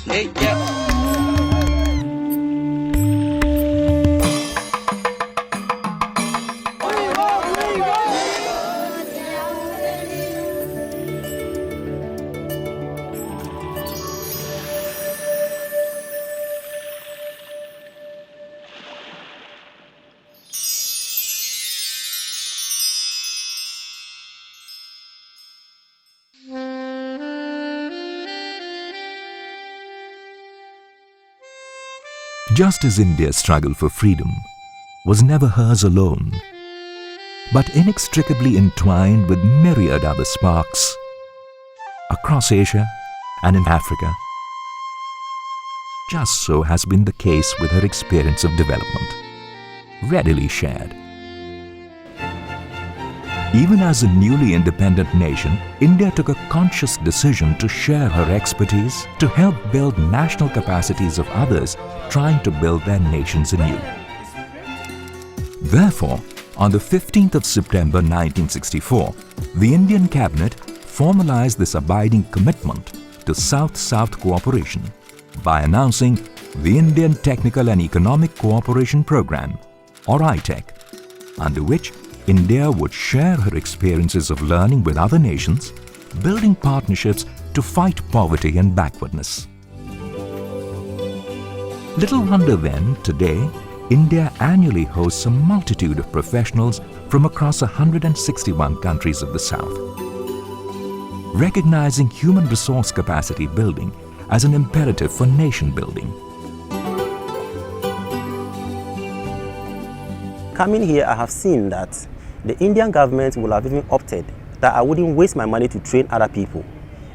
Hey, yeah. Just as India's struggle for freedom was never hers alone, but inextricably entwined with myriad other sparks across Asia and in Africa, just so has been the case with her experience of development, readily shared. Even as a newly independent nation, India took a conscious decision to share her expertise to help build national capacities of others trying to build their nations anew. Therefore, on the 15th of September 1964, the Indian Cabinet formalized this abiding commitment to South-South cooperation by announcing the Indian Technical and Economic Cooperation Programme, or ITEC, under which India would share her experiences of learning with other nations, building partnerships to fight poverty and backwardness. Little wonder then, today, India annually hosts a multitude of professionals from across 161 countries of the South. Recognizing human resource capacity building as an imperative for nation building. Coming here, I have seen that the Indian government will have even opted that I wouldn't waste my money to train other people,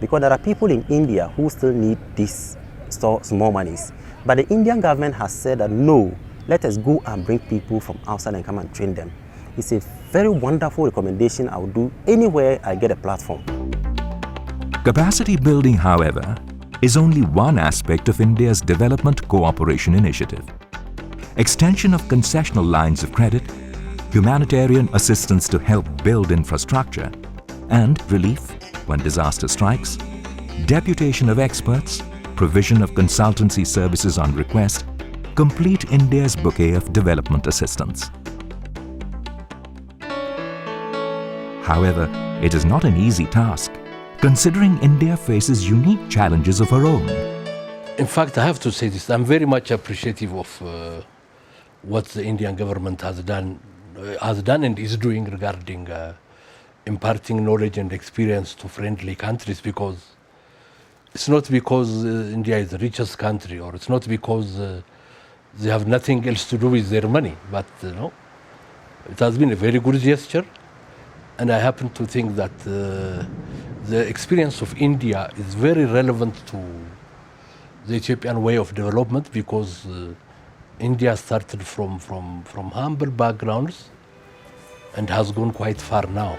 because there are people in India who still need these small monies. But the Indian government has said that no, let us go and bring people from outside and come and train them. It's a very wonderful recommendation I would do anywhere I get a platform. Capacity building, however, is only one aspect of India's development cooperation initiative. Extension of concessional lines of credit, humanitarian assistance to help build infrastructure, and relief when disaster strikes, deputation of experts, provision of consultancy services on request, complete India's bouquet of development assistance. However, it is not an easy task, considering India faces unique challenges of her own. In fact, I have to say this, I'm very much appreciative of what the Indian government has done and is doing regarding imparting knowledge and experience to friendly countries, because it's not because India is the richest country, or it's not because they have nothing else to do with their money, but it has been a very good gesture, and I happen to think that the experience of India is very relevant to the Ethiopian way of development, because India started from humble backgrounds and has gone quite far now.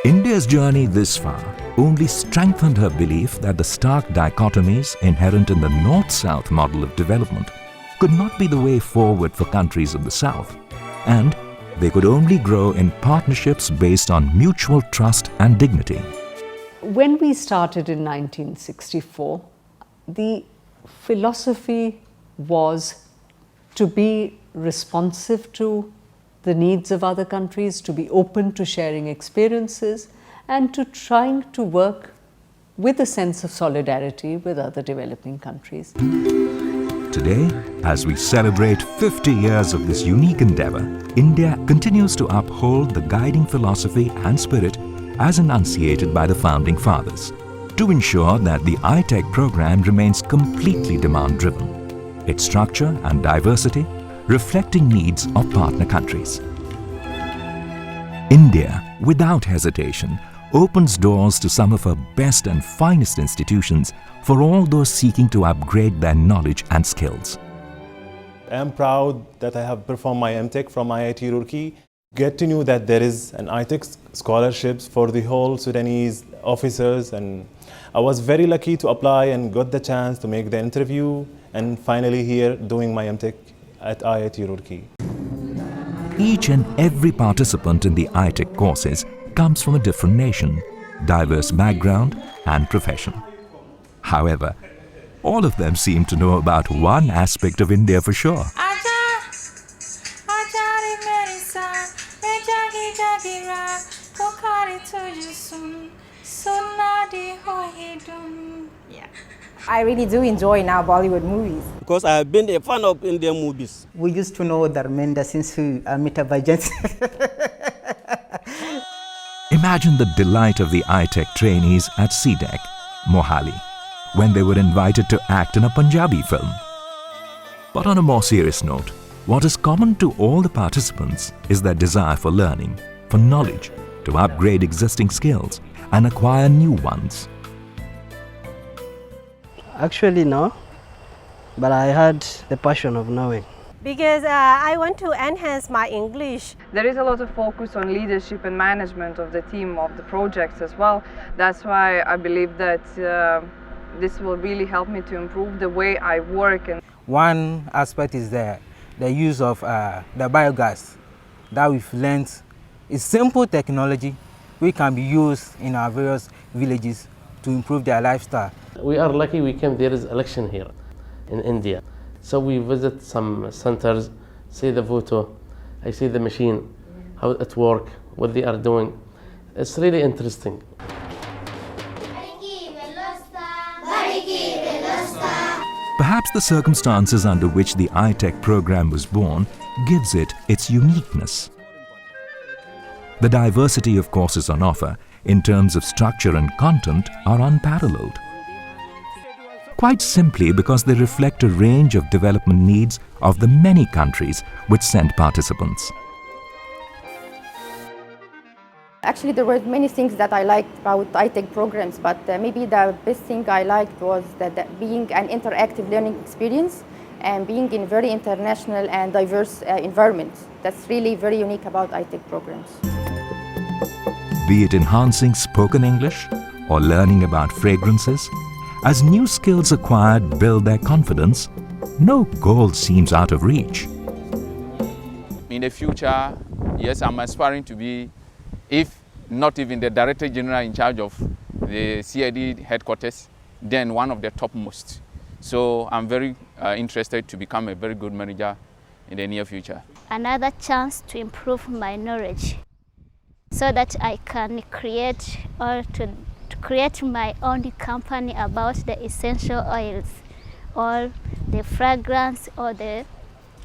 India's journey this far only strengthened her belief that the stark dichotomies inherent in the North-South model of development could not be the way forward for countries of the South, and they could only grow in partnerships based on mutual trust and dignity. When we started in 1964, the philosophy was to be responsive to the needs of other countries, to be open to sharing experiences, and to trying to work with a sense of solidarity with other developing countries. Today, as we celebrate 50 years of this unique endeavor, India continues to uphold the guiding philosophy and spirit as enunciated by the founding fathers, to ensure that the ITEC program remains completely demand-driven, its structure and diversity reflecting needs of partner countries. India, without hesitation, opens doors to some of her best and finest institutions for all those seeking to upgrade their knowledge and skills. I am proud that I have performed my MTech from IIT Roorkee. Get to know that there is an ITEC scholarships for the whole Sudanese officers, and I was very lucky to apply and got the chance to make the interview, and finally here doing my MTech at IIT Roorkee. Each and every participant in the ITEC courses comes from a different nation, diverse background and profession. However, all of them seem to know about one aspect of India for sure. I really do enjoy now Bollywood movies. Because I have been a fan of Indian movies. We used to know Dharmendra since Amitabh Bachchan. Imagine the delight of the ITEC trainees at ITEC, Mohali, when they were invited to act in a Punjabi film. But on a more serious note, what is common to all the participants is their desire for learning, for knowledge, to upgrade existing skills and acquire new ones. Actually, no. But I had the passion of knowing. Because I want to enhance my English. There is a lot of focus on leadership and management of the team, of the projects as well. That's why I believe that this will really help me to improve the way I work. And one aspect is the use of the biogas that we've learned. It's simple technology which can be used in our various villages to improve their lifestyle. We are lucky we came, there is election here in India. So we visit some centers, see the photo, I see the machine, how it works, what they are doing. It's really interesting. Perhaps the circumstances under which the ITEC program was born gives it its uniqueness. The diversity of courses on offer in terms of structure and content are unparalleled. Quite simply because they reflect a range of development needs of the many countries which sent participants. Actually, there were many things that I liked about ITEC programs, but maybe the best thing I liked was that being an interactive learning experience and being in very international and diverse environments. That's really very unique about ITEC programs. Be it enhancing spoken English or learning about fragrances, as new skills acquired build their confidence, no goal seems out of reach. In the future, yes, I'm aspiring to be, if not even the Director General in charge of the CID headquarters, then one of the topmost. So I'm very interested to become a very good manager in the near future. Another chance to improve my knowledge so that I can create or to create my own company about the essential oils or the fragrance or the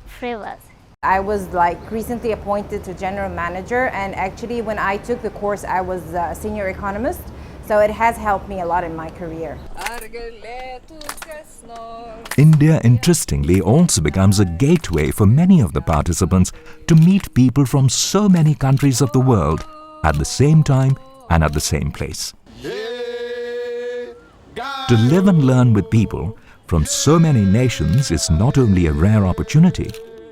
flavors. I was recently appointed to general manager, and actually when I took the course I was a senior economist, so it has helped me a lot in my career. India, interestingly, also becomes a gateway for many of the participants to meet people from so many countries of the world at the same time and at the same place. To live and learn with people from so many nations is not only a rare opportunity,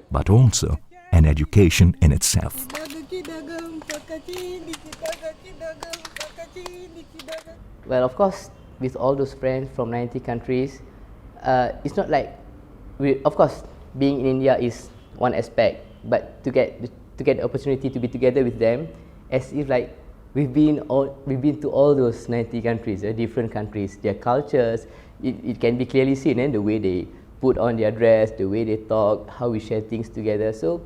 but also an education in itself. Well, of course, with all those friends from 90 countries, it's not like of course, being in India is one aspect, but to get the opportunity to be together with them, as if we've been to all those 90 countries, different countries, their cultures. It can be clearly seen in the way they put on their dress, the way they talk, how we share things together. So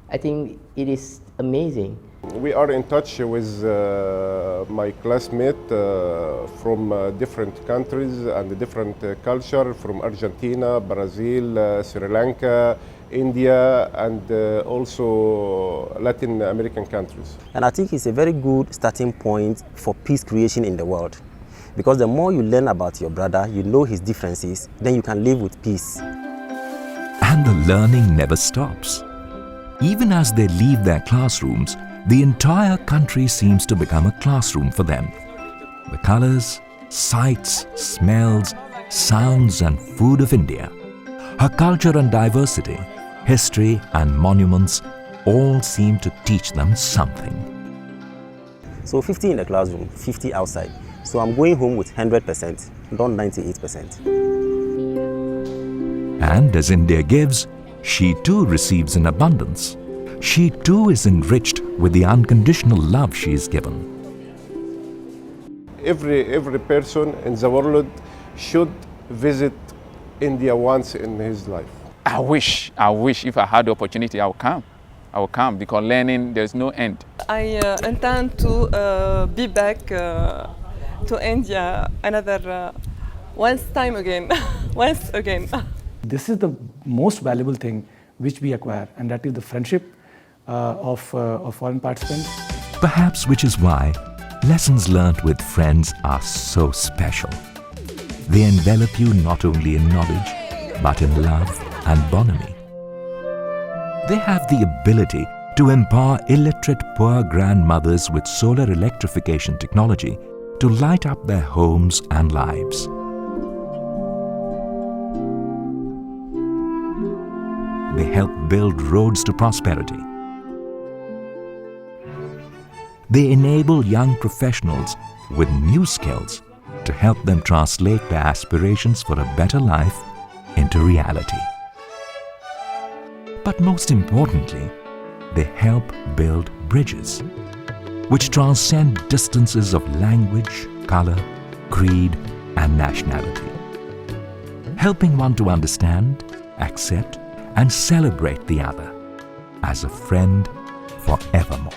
I think it is amazing. We are in touch with my classmates from different countries and different culture, from Argentina, Brazil, Sri Lanka, India, and also Latin American countries. And I think it's a very good starting point for peace creation in the world. Because the more you learn about your brother, you know his differences, then you can live with peace. And the learning never stops. Even as they leave their classrooms, the entire country seems to become a classroom for them. The colors, sights, smells, sounds and food of India, her culture and diversity, history and monuments all seem to teach them something. So 50 in the classroom, 50 outside. So I'm going home with 100%, not 98%. And as India gives, she too receives in abundance. She too is enriched with the unconditional love she is given. every person in the world should visit India once in his life. I wish if I had the opportunity, I will come because learning, there's no end. I intend to be back to India another once again. This is the most valuable thing which we acquire, and that is the friendship of foreign participants. Perhaps which is why lessons learnt with friends are so special. They envelop you not only in knowledge, but in love and bonhomie. They have the ability to empower illiterate poor grandmothers with solar electrification technology to light up their homes and lives. They help build roads to prosperity. They enable young professionals with new skills to help them translate their aspirations for a better life into reality. But most importantly, they help build bridges which transcend distances of language, color, creed, and nationality, helping one to understand, accept, and celebrate the other as a friend forevermore.